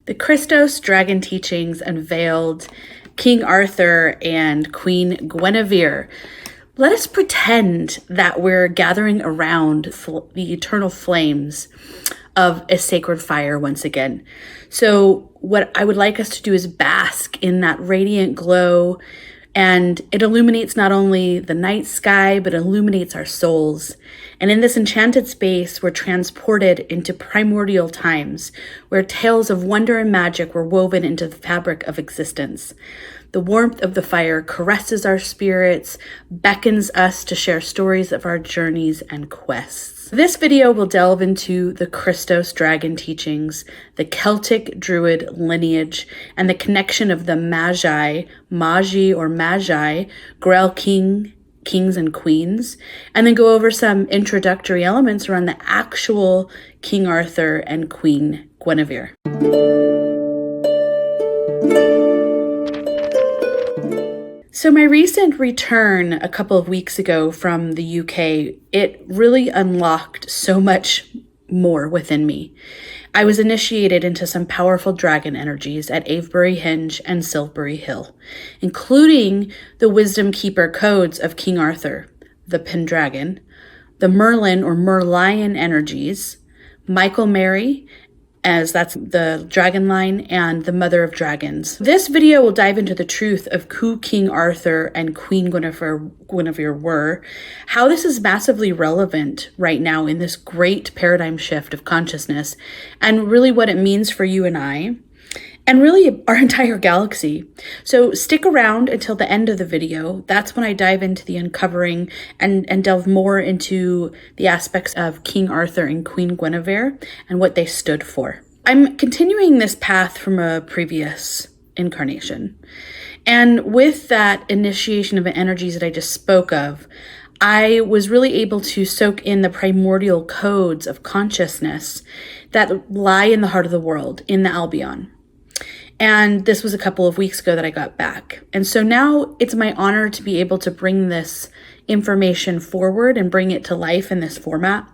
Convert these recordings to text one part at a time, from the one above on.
The Christos Dragon Teachings Unveiled, King Arthur and Queen Guinevere. Let us pretend that we're gathering around the eternal flames of a sacred fire once again. So what I would like us to do is bask in that radiant glow, and it illuminates not only the night sky, but illuminates our souls. And in this enchanted space, we're transported into primordial times, where tales of wonder and magic were woven into the fabric of existence. The warmth of the fire caresses our spirits, beckons us to share stories of our journeys and quests. This video will delve into the Christos Dragon Teachings, the Celtic Druid lineage, and the connection of the Maji, Grail kings and queens, and then go over some introductory elements around the actual King Arthur and Queen Guinevere. So my recent return a couple of weeks ago from the UK, it really unlocked so much more within me. I was initiated into some powerful dragon energies at Avebury Hinge and Silbury Hill, including the Wisdom Keeper codes of King Arthur, the Pendragon, the Merlin or Merlion energies, Michael Mary, as that's the dragon line, and the Mother of Dragons. This video will dive into the truth of who King Arthur and Queen Guinevere were, how this is massively relevant right now in this great paradigm shift of consciousness, and really what it means for you and I, and really our entire galaxy. So stick around until the end of the video. That's when I dive into the uncovering and delve more into the aspects of King Arthur and Queen Guinevere and what they stood for. I'm continuing this path from a previous incarnation. And with that initiation of energies that I just spoke of, I was really able to soak in the primordial codes of consciousness that lie in the heart of the world, in the Albion. And this was a couple of weeks ago that I got back. And so now it's my honor to be able to bring this information forward and bring it to life in this format.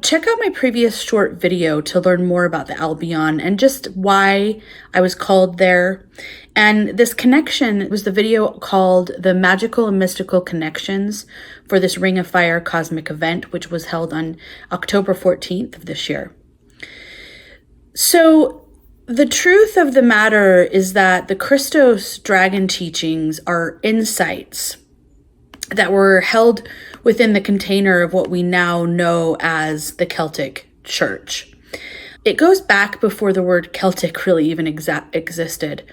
Check out my previous short video to learn more about the Albion and just why I was called there. And this connection was the video called The Magical and Mystical Connections for this Ring of Fire cosmic event, which was held on October 14th of this year. So the truth of the matter is that the Christos Dragon Teachings are insights that were held within the container of what we now know as the Celtic Church. It goes back before the word Celtic really even existed.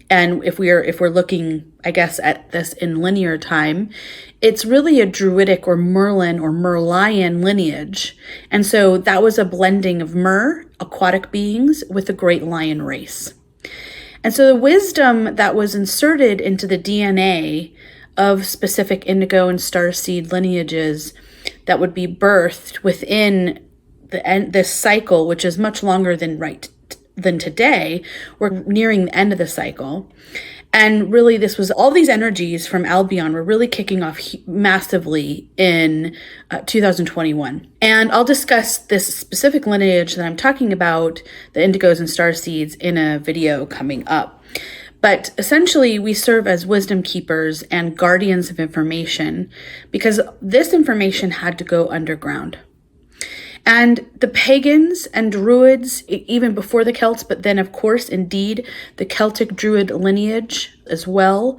And if we're looking, I guess, at this in linear time, it's really a Druidic or Merlin or Merlion lineage. And so that was a blending of mer, aquatic beings, with the great lion race. And so the wisdom that was inserted into the DNA of specific indigo and starseed lineages that would be birthed within this cycle, which is much longer than today. We're nearing the end of the cycle. And really, this was all these energies from Albion were really kicking off massively in 2021. And I'll discuss this specific lineage that I'm talking about, the indigos and starseeds, in a video coming up. But essentially, we serve as wisdom keepers and guardians of information because this information had to go underground. And the pagans and druids, even before the Celts, but then of course, indeed, the Celtic druid lineage as well,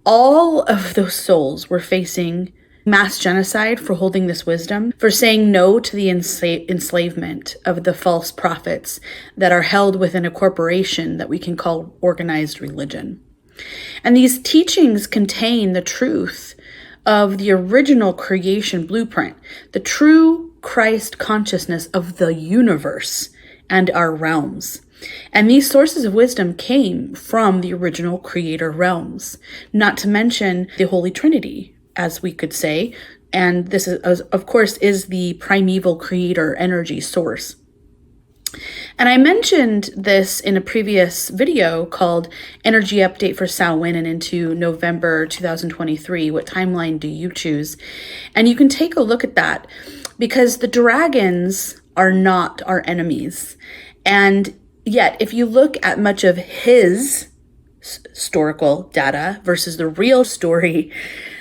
all of those souls were facing mass genocide for holding this wisdom, for saying no to the enslavement of the false prophets that are held within a corporation that we can call organized religion. And these teachings contain the truth of the original creation blueprint, the true Christ consciousness of the universe and our realms. And these sources of wisdom came from the original creator realms, not to mention the Holy Trinity, as we could say. And this is, of course, is the primeval creator energy source. And I mentioned this in a previous video called Energy Update for Samhain and into November 2023. What timeline do you choose? And you can take a look at that because the dragons are not our enemies. And Yet, if you look at much of his historical data versus the real story,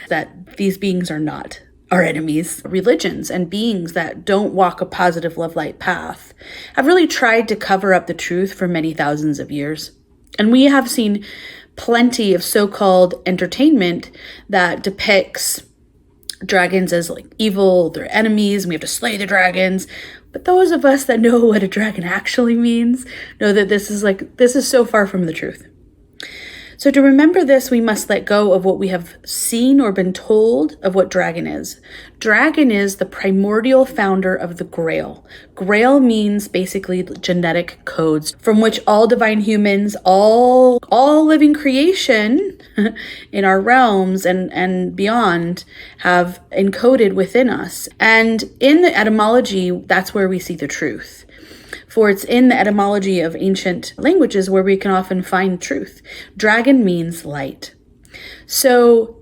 that these beings are not our enemies, religions and beings that don't walk a positive love light path have really tried to cover up the truth for many thousands of years. And we have seen plenty of so-called entertainment that depicts dragons as like evil, they're enemies, and we have to slay the dragons. But those of us that know what a dragon actually means know that this is so far from the truth. So to remember this, we must let go of what we have seen or been told of what dragon is. Dragon is the primordial founder of the Grail. Grail means basically genetic codes from which all divine humans, all living creation in our realms and beyond have encoded within us. And in the etymology, that's where we see the truth. For it's in the etymology of ancient languages where we can often find truth. Dragon means light. So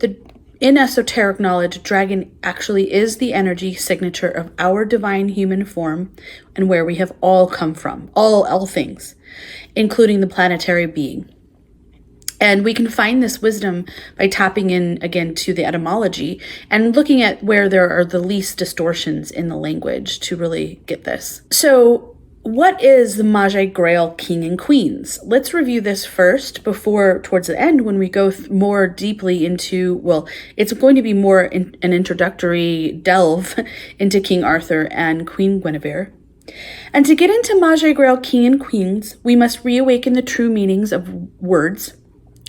in esoteric knowledge, dragon actually is the energy signature of our divine human form and where we have all come from, all things, including the planetary being. And we can find this wisdom by tapping in again to the etymology and looking at where there are the least distortions in the language to really get this. So what is the Maji Grail King and Queens? Let's review this first before towards the end when we go more deeply into, well, it's going to be more an introductory delve into King Arthur and Queen Guinevere. And to get into Maji Grail King and Queens, we must reawaken the true meanings of words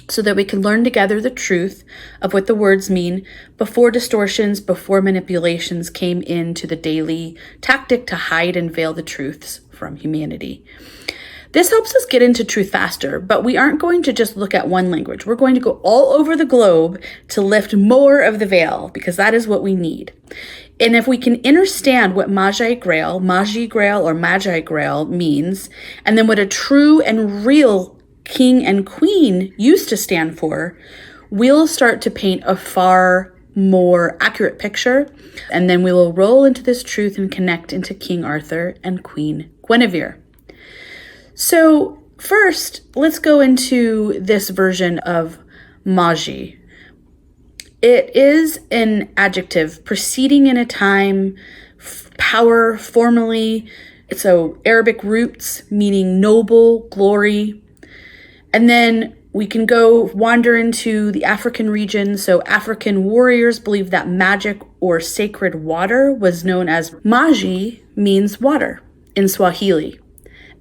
so that we can learn together the truth of what the words mean before distortions, before manipulations came into the daily tactic to hide and veil the truths from humanity. This helps us get into truth faster, but we aren't going to just look at one language. We're going to go all over the globe to lift more of the veil because that is what we need. And if we can understand what Maji Grail, or Magi Grail means, and then what a true and real king and queen used to stand for, we'll start to paint a far more accurate picture. And then we will roll into this truth and connect into King Arthur and Queen Guinevere. So first, let's go into this version of Maji. It is an adjective preceding in a time, power, formally. So Arabic roots meaning noble, glory. And then we can go wander into the African region. So African warriors believed that magic or sacred water was known as Maji, means water in Swahili.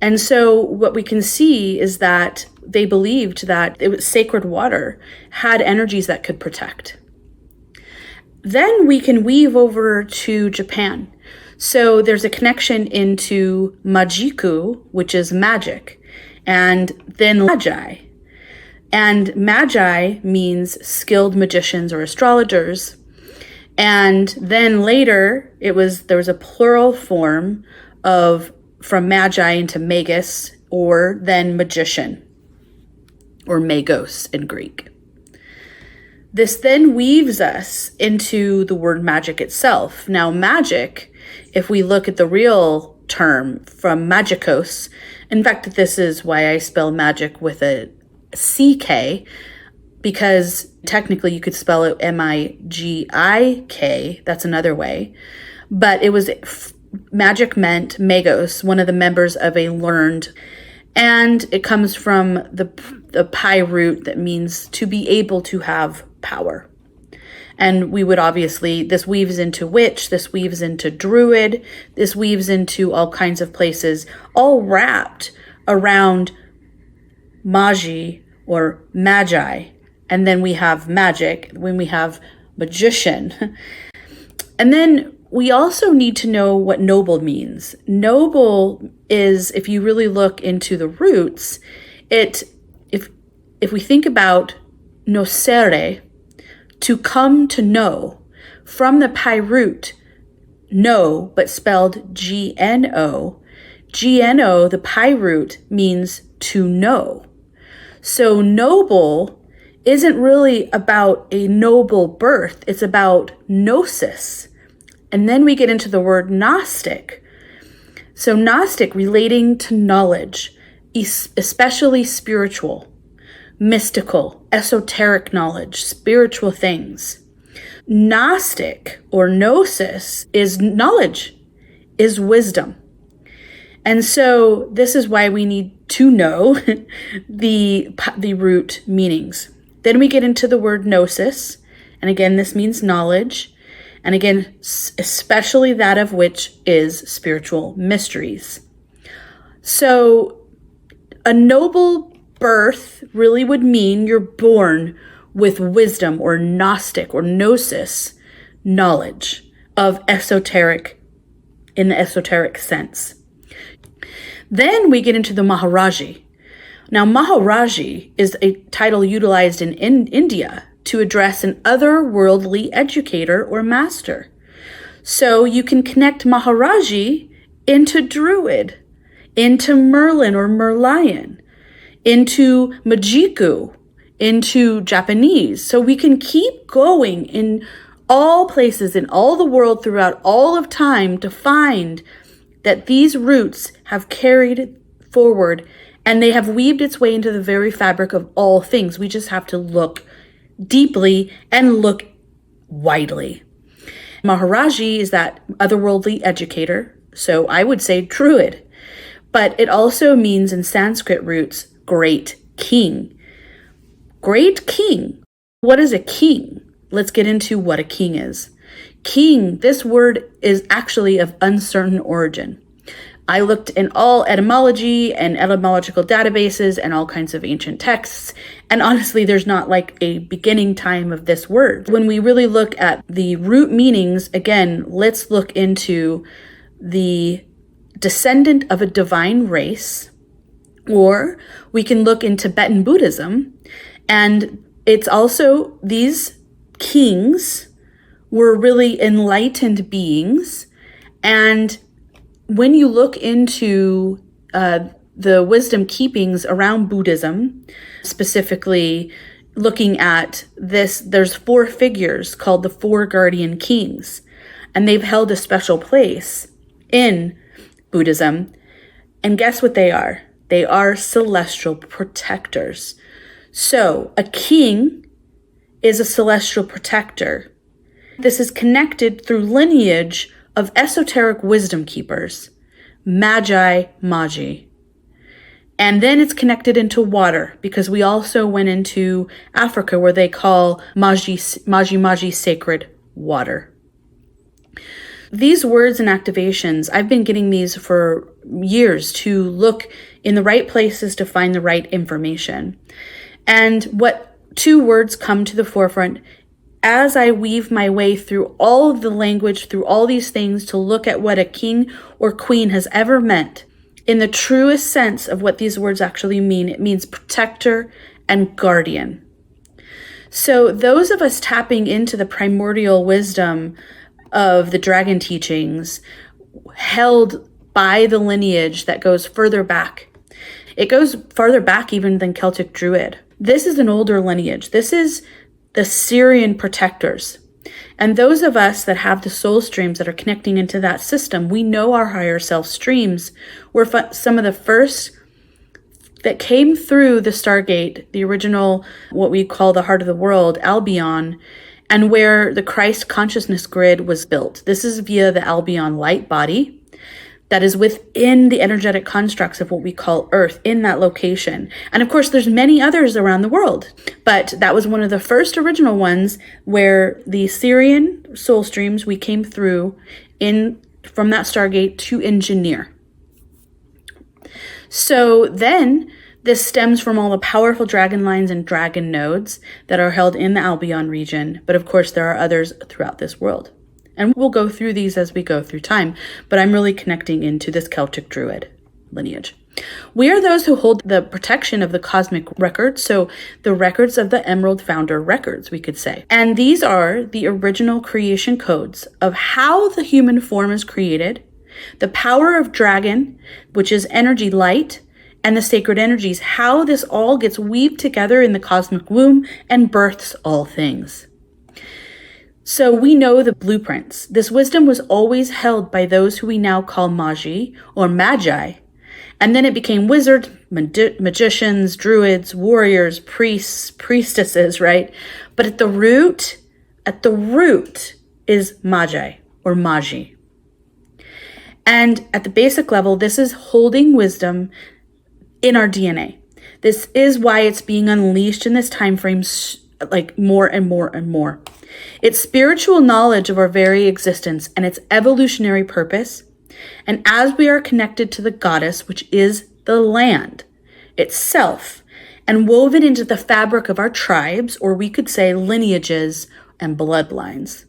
And so what we can see is that they believed that it was sacred water had energies that could protect. Then we can weave over to Japan. So there's a connection into Majiku, which is magic, and then Magi. And Magi means skilled magicians or astrologers. And then later there was a plural form from Magi into magus, or then magician, or magos in Greek. This then weaves us into the word magic itself. Now, magic, if we look at the real term from magikos, in fact, this is why I spell magic with a CK, because technically you could spell it MIGIK, that's another way. But it was magic meant magos, one of the members of a learned, and it comes from the Pi root that means to be able to have power. And we would obviously, this weaves into witch, this weaves into druid, this weaves into all kinds of places, all wrapped around Maji or Magi. And then we have magic, when we have magician. And then we also need to know what noble means. Noble is, if you really look into the roots, if we think about nocere, to come to know, from the Pi root, know, but spelled GNO. GNO, the Pi root, means to know. So noble isn't really about a noble birth, it's about gnosis. And then we get into the word Gnostic. So Gnostic, relating to knowledge. especially spiritual, mystical, esoteric knowledge, spiritual things. Gnostic or gnosis is knowledge, is wisdom. And so this is why we need to know the root meanings. Then we get into the word gnosis. And again, this means knowledge. And again, especially that of which is spiritual mysteries. So a noble birth really would mean you're born with wisdom or Gnostic or gnosis knowledge of esoteric in the esoteric sense. Then we get into the Maharaji. Now, Maharaji is a title utilized in India to address an otherworldly educator or master. So you can connect Maharaji into Druid, into Merlin or Merlion, into Magick, into Japanese. So we can keep going in all places, in all the world, throughout all of time to find that these roots have carried forward and they have weaved its way into the very fabric of all things. We just have to look deeply and look widely. Maharaji is that otherworldly educator, so I would say Druid. But it also means in Sanskrit roots, great king. Great king. What is a king? Let's get into what a king is. King, this word is actually of uncertain origin. I looked in all etymology and etymological databases and all kinds of ancient texts, and honestly, there's not like a beginning time of this word. When we really look at the root meanings, again, let's look into the descendant of a divine race, or we can look in Tibetan Buddhism, and it's also these kings were really enlightened beings. And when you look into the wisdom keepings around Buddhism, specifically looking at this, there's 4 figures called the 4 guardian kings, and they've held a special place in Buddhism. And guess what they are? They are celestial protectors. So a king is a celestial protector. This is connected through lineage of esoteric wisdom keepers, Magi, Maji. And then it's connected into water, because we also went into Africa where they call Maji sacred water. These words and activations, I've been getting these for years to look in the right places to find the right information. And what 2 words come to the forefront as I weave my way through all of the language, through all these things to look at what a king or queen has ever meant. In the truest sense of what these words actually mean, it means protector and guardian. So those of us tapping into the primordial wisdom of the dragon teachings held by the lineage that goes further back. It goes farther back even than Celtic Druid. This is an older lineage. This is the Syrian protectors. And those of us that have the soul streams that are connecting into that system, we know our higher self streams were some of the first that came through the Stargate, the original, what we call the heart of the world, Albion, and where the Christ consciousness grid was built. This is via the Albion light body that is within the energetic constructs of what we call Earth in that location. And of course, there's many others around the world, but that was one of the first original ones where the Syrian soul streams we came through from that Stargate to engineer. So then this stems from all the powerful dragon lines and dragon nodes that are held in the Albion region. But of course, there are others throughout this world. And we'll go through these as we go through time. But I'm really connecting into this Celtic Druid lineage. We are those who hold the protection of the cosmic records. So the records of the Emerald Founder records, we could say. And these are the original creation codes of how the human form is created, the power of dragon, which is energy light, and the sacred energies, how this all gets weaved together in the cosmic womb and births all things. So we know the blueprints. This wisdom was always held by those who we now call Maji or Magi, And then it became wizards, magicians, druids, warriors, priests, priestesses, right? But at the root is Magi or Maji. And at the basic level, this is holding wisdom in our DNA. This is why it's being unleashed in this time frame, like more and more and more. It's spiritual knowledge of our very existence and its evolutionary purpose. And as we are connected to the goddess, which is the land itself, and woven into the fabric of our tribes, or we could say lineages and bloodlines.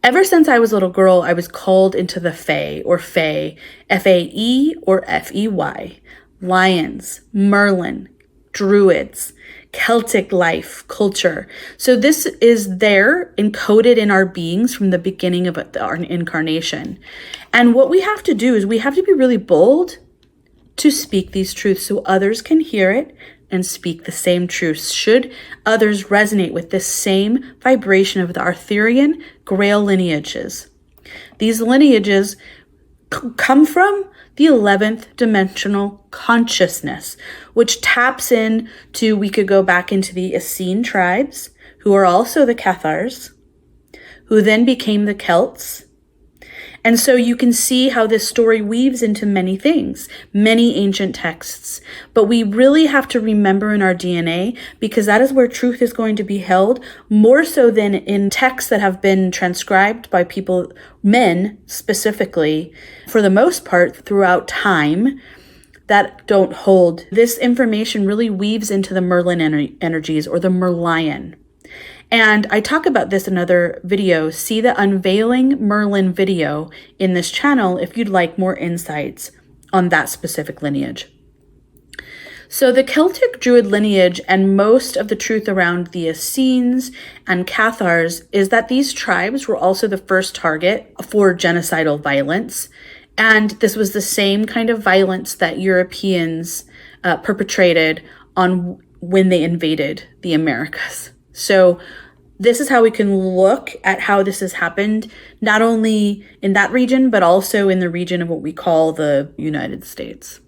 Ever since I was a little girl, I was called into the Fae, or Fae, F-A-E or F-E-Y, lions, Merlin, druids, Celtic life, culture. So this is there encoded in our beings from the beginning of our incarnation. And what we have to do is we have to be really bold to speak these truths so others can hear it and speak the same truths. Should others resonate with this same vibration of the Arthurian Grail lineages. These lineages come from the 11th dimensional consciousness, which taps in to, we could go back into the Essene tribes, who are also the Cathars, who then became the Celts. And so you can see how this story weaves into many things, many ancient texts. But we really have to remember in our DNA, because that is where truth is going to be held, more so than in texts that have been transcribed by people, men specifically, for the most part throughout time, that don't hold. This information really weaves into the Merlin energies, or the Merlion. And I talk about this in other videos. See the Unveiling Merlin video in this channel if you'd like more insights on that specific lineage. So the Celtic Druid lineage and most of the truth around the Essenes and Cathars is that these tribes were also the first target for genocidal violence. And this was the same kind of violence that Europeans perpetrated on when they invaded the Americas. So this is how we can look at how this has happened, not only in that region, but also in the region of what we call the United States.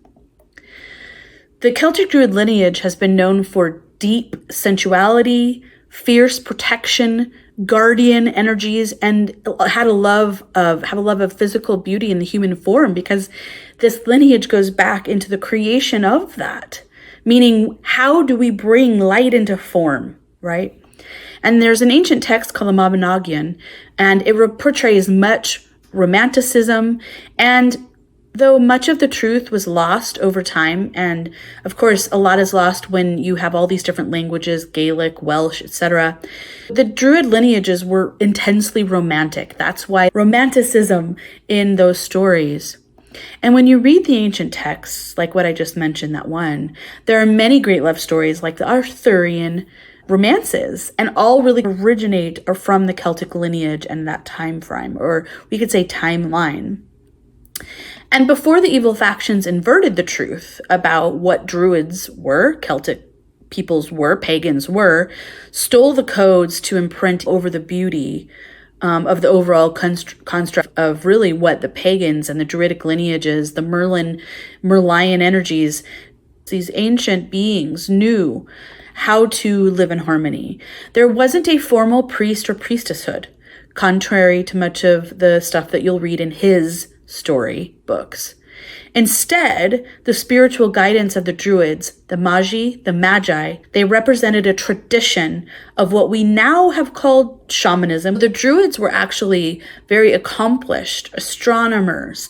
The Celtic Druid lineage has been known for deep sensuality, fierce protection, guardian energies, and have a love of physical beauty in the human form, because this lineage goes back into the creation of that. Meaning, how do we bring light into form, right? And there's an ancient text called the Mabinogion, and it portrays much romanticism, and though much of the truth was lost over time, and of course a lot is lost when you have all these different languages, Gaelic, Welsh, etc., the Druid lineages were intensely romantic. That's why romanticism in those stories. And when you read the ancient texts, like what I just mentioned, that one, there are many great love stories like the Arthurian romances, and all really originate or from the Celtic lineage and that time frame, or we could say timeline. And before the evil factions inverted the truth about what Druids were, Celtic peoples were, pagans were, stole the codes to imprint over the beauty of the overall construct of really what the pagans and the Druidic lineages, the Merlion energies, these ancient beings knew how to live in harmony. There wasn't a formal priest or priestesshood, contrary to much of the stuff that you'll read in his story books. Instead, the spiritual guidance of the Druids, the Maji, the Magi, they represented a tradition of what we now have called shamanism. The Druids were actually very accomplished astronomers,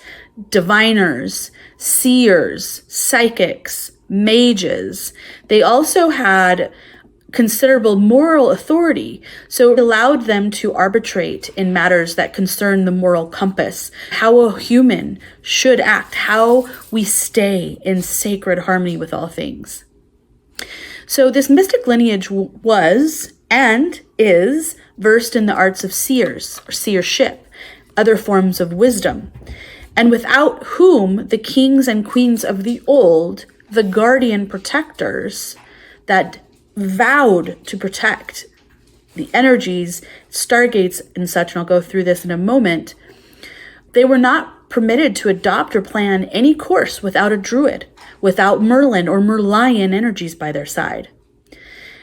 diviners, seers, psychics, mages. They also had considerable moral authority, so it allowed them to arbitrate in matters that concern the moral compass, how a human should act, how we stay in sacred harmony with all things. So this mystic lineage was and is versed in the arts of seers or seership, other forms of wisdom, and without whom the kings and queens of the old, the guardian protectors that vowed to protect the energies, stargates and such, and I'll go through this in a moment, they were not permitted to adopt or plan any course without a druid, without Merlin or Merlion energies by their side.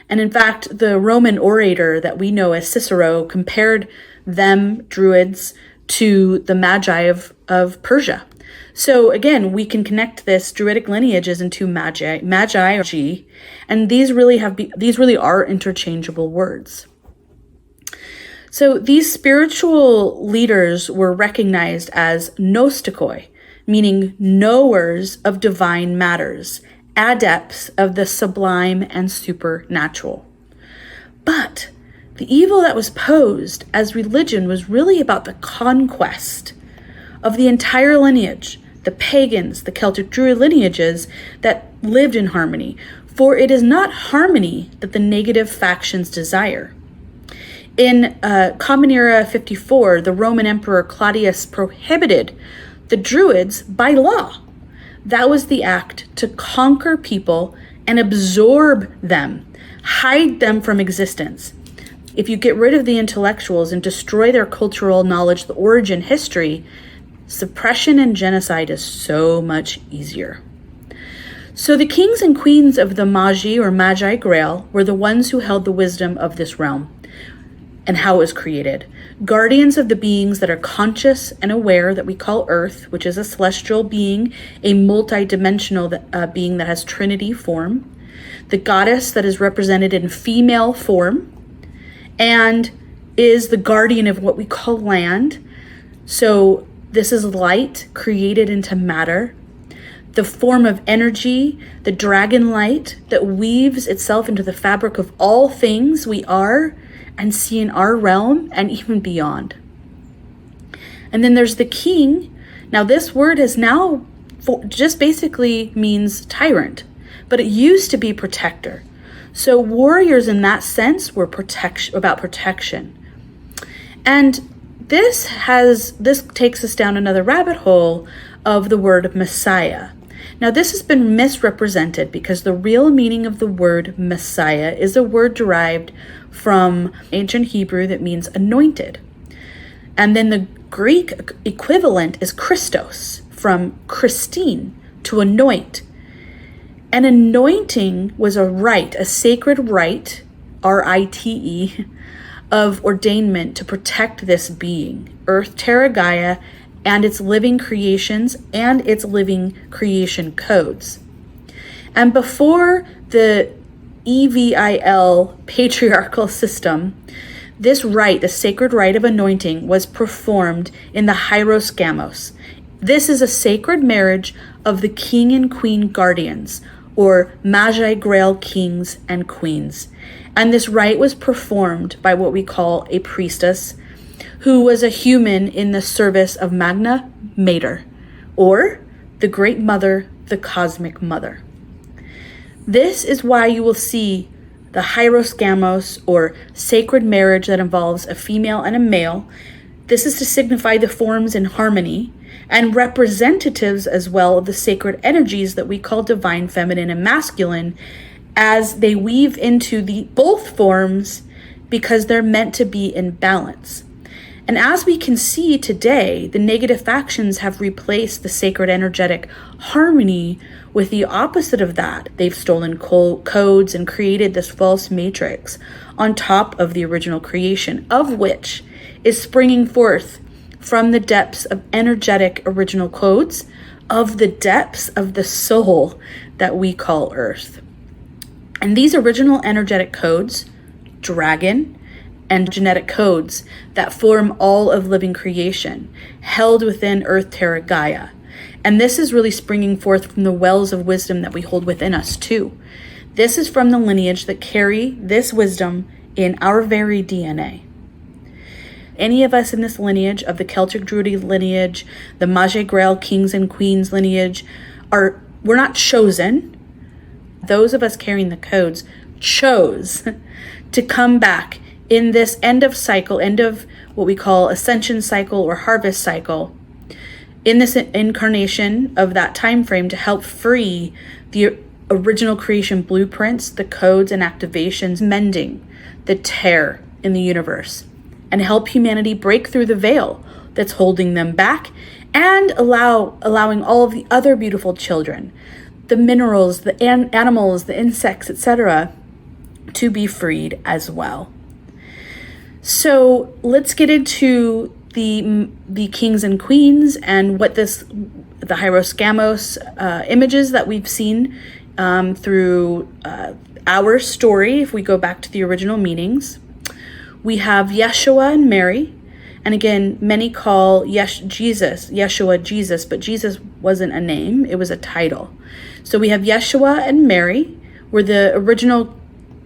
And in fact, the Roman orator that we know as Cicero compared them, druids, to the Magi of Persia. So again, we can connect this Druidic lineages into Magi, and these really are interchangeable words. So these spiritual leaders were recognized as gnostikoi, meaning knowers of divine matters, adepts of the sublime and supernatural. But the evil that was posed as religion was really about the conquest of the entire lineage, the pagans, the Celtic Druid lineages that lived in harmony. For it is not harmony that the negative factions desire. In Common Era 54, the Roman Emperor Claudius prohibited the Druids by law. That was the act to conquer people and absorb them, hide them from existence. If you get rid of the intellectuals and destroy their cultural knowledge, the origin, history, suppression and genocide is so much easier. So the kings and queens of the Maji or Magi Grail were the ones who held the wisdom of this realm and how it was created. Guardians of the beings that are conscious and aware that we call Earth, which is a celestial being, a multi-dimensional being that has Trinity form. The goddess that is represented in female form and is the guardian of what we call land. So this is light created into matter. The form of energy, the dragon light that weaves itself into the fabric of all things we are and see in our realm and even beyond. And then there's the king. Now this word is now just basically means tyrant, but it used to be protector. So warriors in that sense were about protection. And this takes us down another rabbit hole of the word Messiah. Now this has been misrepresented because the real meaning of the word Messiah is a word derived from ancient Hebrew that means anointed. And then the Greek equivalent is Christos, from Christine, to anoint. An anointing was a rite, a sacred rite, R-I-T-E, of ordainment to protect this being, Earth, Tara, Gaia, and its living creations and its living creation codes. And before the EVIL patriarchal system, this rite, the sacred rite of anointing, was performed in the Hieros Gamos. This is a sacred marriage of the king and queen guardians, or Magi Grail kings and queens. And this rite was performed by what we call a priestess, who was a human in the service of Magna Mater, or the Great Mother, the Cosmic Mother. This is why you will see the Hieros Gamos, or sacred marriage that involves a female and a male. This is to signify the forms in harmony and representatives as well of the sacred energies that we call divine feminine and masculine, as they weave into the both forms because they're meant to be in balance. And as we can see today, the negative factions have replaced the sacred energetic harmony with the opposite of that. They've stolen codes and created this false matrix on top of the original creation, of which is springing forth from the depths of energetic original codes of the depths of the soul that we call Earth. And these original energetic codes, dragon, and genetic codes that form all of living creation, held within Earth, Terra, Gaia. And this is really springing forth from the wells of wisdom that we hold within us too. This is from the lineage that carry this wisdom in our very DNA. Any of us in this lineage of the Celtic Druidic lineage, the Magi Grail kings and queens lineage, we're not chosen. Those of us carrying the codes chose to come back in this end of what we call ascension cycle or harvest cycle, in this incarnation of that time frame, to help free the original creation blueprints, the codes and activations, mending the tear in the universe, and help humanity break through the veil that's holding them back and allowing all of the other beautiful children, the minerals, the animals, the insects, etc., to be freed as well. So let's get into the kings and queens and what the Hieros Gamos images that we've seen through our story. If we go back to the original meanings, we have Yeshua and Mary. And again, many call Yeshua Jesus, but Jesus wasn't a name, it was a title. So we have Yeshua and Mary were the original,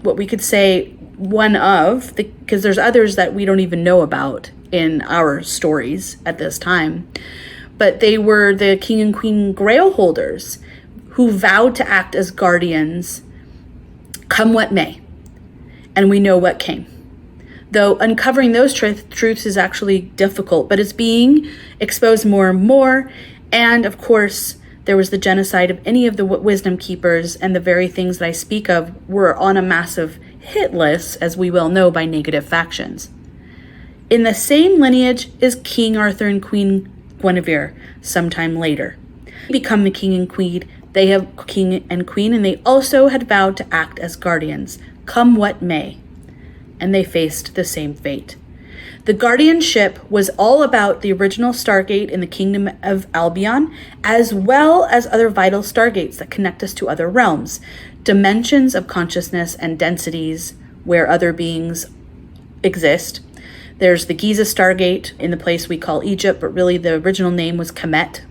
what we could say, one of, because there's others that we don't even know about in our stories at this time. But they were the king and queen Grail holders who vowed to act as guardians, come what may. And we know what came. Though uncovering those truths is actually difficult, but it's being exposed more and more. And of course, there was the genocide of any of the wisdom keepers, and the very things that I speak of were on a massive hit list, as we well know, by negative factions. In the same lineage is King Arthur and Queen Guinevere sometime later. They become the king and queen. They have king and queen, and they also had vowed to act as guardians, come what may. And they faced the same fate. The guardianship was all about the original Stargate in the Kingdom of Albion, as well as other vital Stargates that connect us to other realms, dimensions of consciousness and densities where other beings exist. There's the Giza Stargate in the place we call Egypt, but really the original name was Kemet.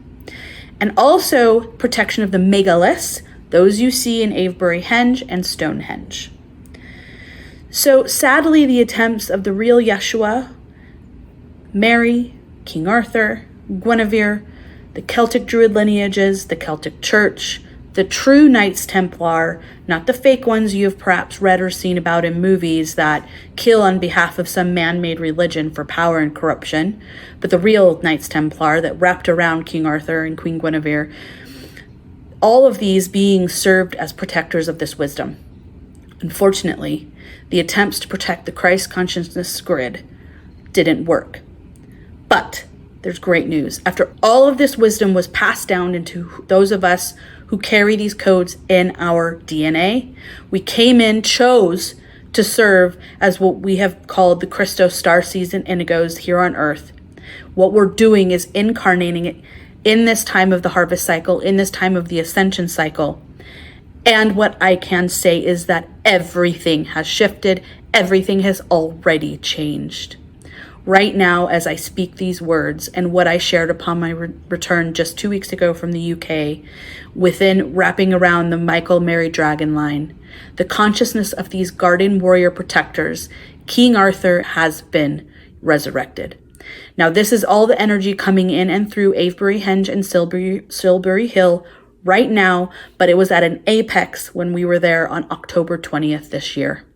And also protection of the megaliths, those you see in Avebury Henge and Stonehenge. So sadly, the attempts of the real Yeshua, Mary, King Arthur, Guinevere, the Celtic Druid lineages, the Celtic Church, the true Knights Templar, not the fake ones you have perhaps read or seen about in movies that kill on behalf of some man-made religion for power and corruption, but the real Knights Templar that wrapped around King Arthur and Queen Guinevere, all of these being served as protectors of this wisdom. Unfortunately, the attempts to protect the Christ consciousness grid didn't work. But there's great news. After all of this wisdom was passed down into those of us who carry these codes in our DNA, we chose to serve as what we have called the Christos star season indigos here on Earth. What we're doing is incarnating it in this time of the harvest cycle, in this time of the ascension cycle. And what I can say is that everything has shifted. Everything has already changed. Right now, as I speak these words and what I shared upon my return just 2 weeks ago from the UK, within wrapping around the Michael Mary Dragon line, the consciousness of these guardian warrior protectors, King Arthur has been resurrected. Now, this is all the energy coming in and through Avebury Henge and Silbury Hill right now, but it was at an apex when we were there on October 20th this year.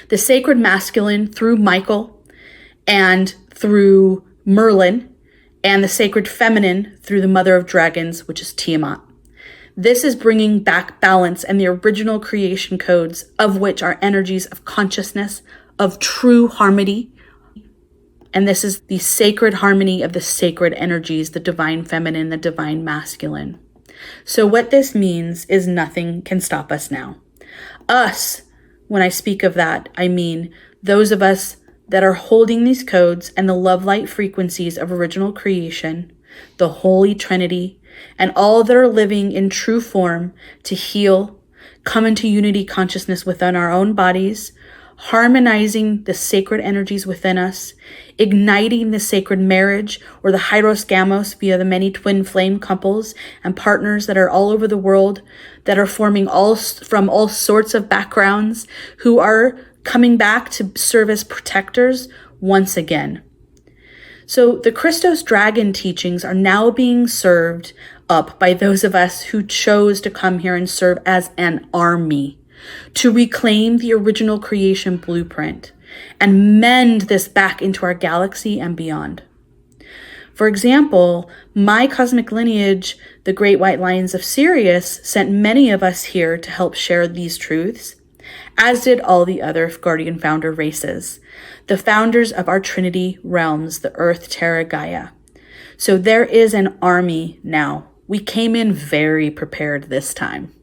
The sacred masculine through Michael and through Merlin, and the sacred feminine through the mother of dragons, which is Tiamat. This is bringing back balance and the original creation codes, of which are energies of consciousness, of true harmony. And this is the sacred harmony of the sacred energies, the divine feminine, the divine masculine. So what this means is nothing can stop us now. Us, when I speak of that, I mean those of us that are holding these codes and the love light frequencies of original creation, the Holy Trinity, and all that are living in true form to heal, come into unity consciousness within our own bodies, harmonizing the sacred energies within us, igniting the sacred marriage or the Hieros Gamos via the many twin flame couples and partners that are all over the world that are forming from all sorts of backgrounds who are coming back to serve as protectors once again. So the Christos Dragon teachings are now being served up by those of us who chose to come here and serve as an army to reclaim the original creation blueprint and mend this back into our galaxy and beyond. For example, my cosmic lineage, the Great White Lions of Sirius, sent many of us here to help share these truths, as did all the other Guardian founder races, the founders of our Trinity realms, the Earth, Tara, Gaia. So there is an army now. We came in very prepared this time.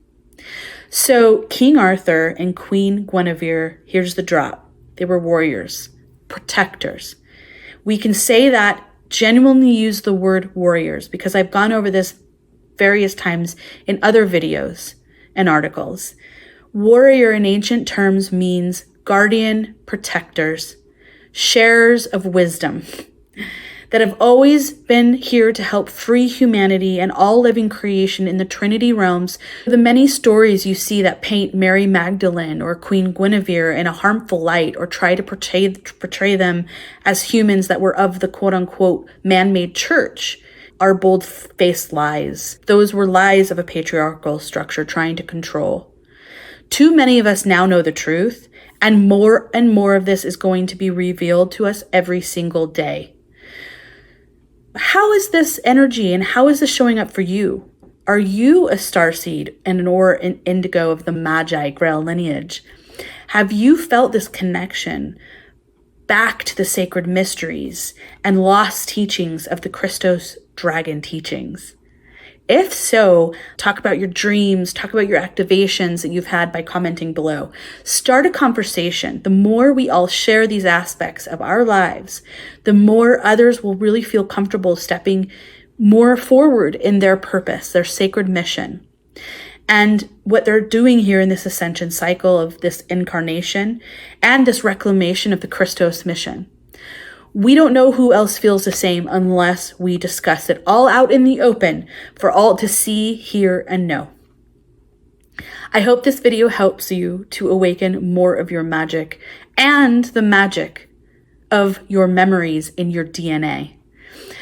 So King Arthur and Queen Guinevere, here's the drop. They were warriors, protectors. We can say that, genuinely use the word warriors, because I've gone over this various times in other videos and articles. Warrior in ancient terms means guardian, protectors, sharers of wisdom that have always been here to help free humanity and all living creation in the Trinity realms. The many stories you see that paint Mary Magdalene or Queen Guinevere in a harmful light or try to portray them as humans that were of the quote-unquote man-made church are bold-faced lies. Those were lies of a patriarchal structure trying to control. Too many of us now know the truth, and more of this is going to be revealed to us every single day. How is this energy and how is this showing up for you? Are you a starseed or an indigo of the Magi Grail lineage? Have you felt this connection back to the sacred mysteries and lost teachings of the Christos dragon teachings? If so, talk about your dreams, talk about your activations that you've had by commenting below. Start a conversation. The more we all share these aspects of our lives, the more others will really feel comfortable stepping more forward in their purpose, their sacred mission. And what they're doing here in this ascension cycle of this incarnation and this reclamation of the Christos mission. We don't know who else feels the same unless we discuss it all out in the open for all to see, hear, and know. I hope this video helps you to awaken more of your magic and the magic of your memories in your DNA.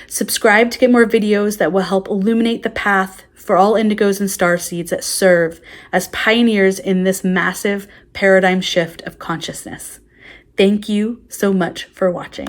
Subscribe to get more videos that will help illuminate the path for all indigos and starseeds that serve as pioneers in this massive paradigm shift of consciousness. Thank you so much for watching.